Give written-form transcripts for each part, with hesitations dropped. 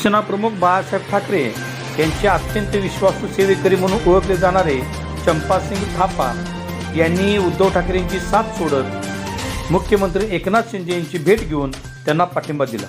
शिवसेना प्रमुख बाळासाहेब ठाकरे यांचे अत्यंत विश्वासू सेवेकरी म्हणून ओळखले जाणारे चंपासिंग थापा यांनी उद्धव ठाकरेंची साथ सोडत मुख्यमंत्री एकनाथ शिंदे यांची भेट घेऊन त्यांना पाठिंबा दिला।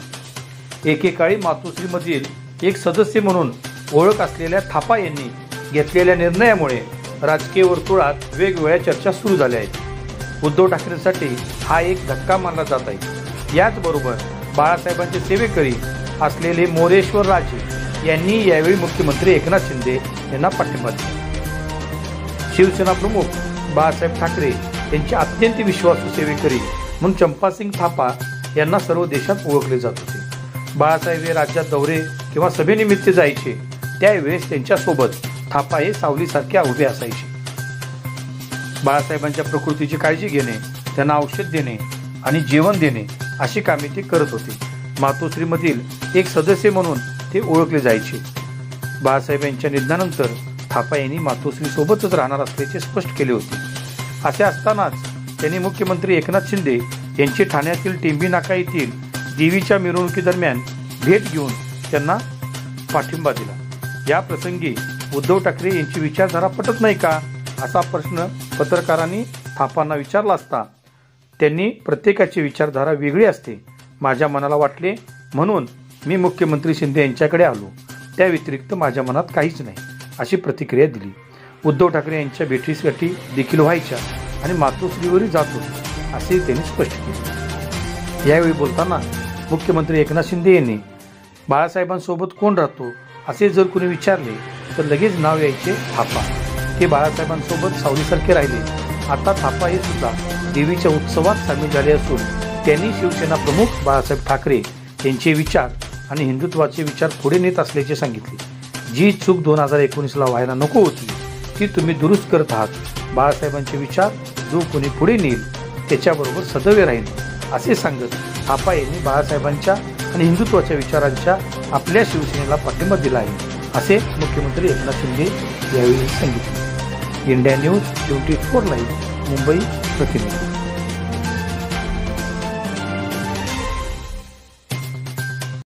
एकेकाळी मातोश्रीमधील एक सदस्य म्हणून ओळख असलेल्या थापा यांनी घेतलेल्या निर्णयामुळे राजकीय वर्तुळात वेगवेगळ्या चर्चा सुरू झाल्या आहेत। उद्धव ठाकरेंसाठी हा एक धक्का मानला जात आहे। याचबरोबर बाळासाहेबांचे सेवेकरी असलेले मोरेश्वर राजे यांनी यावेळी मुख्यमंत्री एकनाथ शिंदे यांना पाठिंबा दिला। शिवसेना प्रमुख बाळासाहेब ठाकरे यांचे अत्यंत विश्वासू सेवेकरी म्हणून चंपासिंग थापा यांना सर्व देशात ओळखले जात होते। बाळासाहेब हे राज्यात दौरे किंवा सभेनिमित्त जायचे, त्यावेळेस त्यांच्यासोबत थापा हे सावलीसारखे उभे असायचे। बाळासाहेबांच्या प्रकृतीची काळजी घेणे, त्यांना औषध देणे आणि जेवण देणे अशी कामे ते करत होते। मातोश्रीमधील एक सदस्य म्हणून ते ओळखले जायचे। बाळासाहेब यांच्या निधनानंतर थापा यांनी मातोश्री सोबतच राहणार असल्याचे स्पष्ट केले होते। असे असतानाच त्यांनी मुख्यमंत्री एकनाथ शिंदे यांची ठाण्यातील टेंभी नाका येथील देवीच्या मिरवणुकीदरम्यान भेट घेऊन त्यांना पाठिंबा दिला। या प्रसंगी उद्धव ठाकरे यांची विचारधारा पटत नाही का असा प्रश्न पत्रकारांनी थापांना विचारला असता त्यांनी प्रत्येकाची विचारधारा वेगळी असते, माझ्या मनाला वाटले म्हणून मी मुख्यमंत्री शिंदे यांच्याकडे आलो, त्या व्यतिरिक्त माझ्या मनात काहीच नाही अशी प्रतिक्रिया दिली। उद्धव ठाकरे यांच्या भेटीसाठी देखील व्हायच्या आणि मातोश्रीवरही जात होते असे त्यांनी स्पष्ट केले। यावेळी बोलताना मुख्यमंत्री एकनाथ शिंदे यांनी बाळासाहेबांसोबत कोण राहतो असे जर कुणी विचारले तर लगेच नाव यायचे थापा। ते बाळासाहेबांसोबत सावलीसारखे राहिले। आता थापा हे सुद्धा देवीच्या उत्सवात सामील झाले असून त्यांनी शिवसेना प्रमुख बाळासाहेब ठाकरे यांचे विचार आणि हिंदुत्वाचे विचार पुढे नेत असल्याचे सांगितले। जी चूक 2019ला व्हायला नको होती ती तुम्ही दुरुस्त करत आहात। बाळासाहेबांचे विचार जो कोणी पुढे नेईल त्याच्याबरोबर सदैव राहील असे सांगत थापा यांनी बाळासाहेबांच्या आणि हिंदुत्वाच्या विचारांच्या आपल्या शिवसेनेला पाठिंबा दिला आहे असे मुख्यमंत्री एकनाथ शिंदे यावेळी सांगितले। इंडिया न्यूज 24 लाईव्ह मुंबई प्रतिनिधी।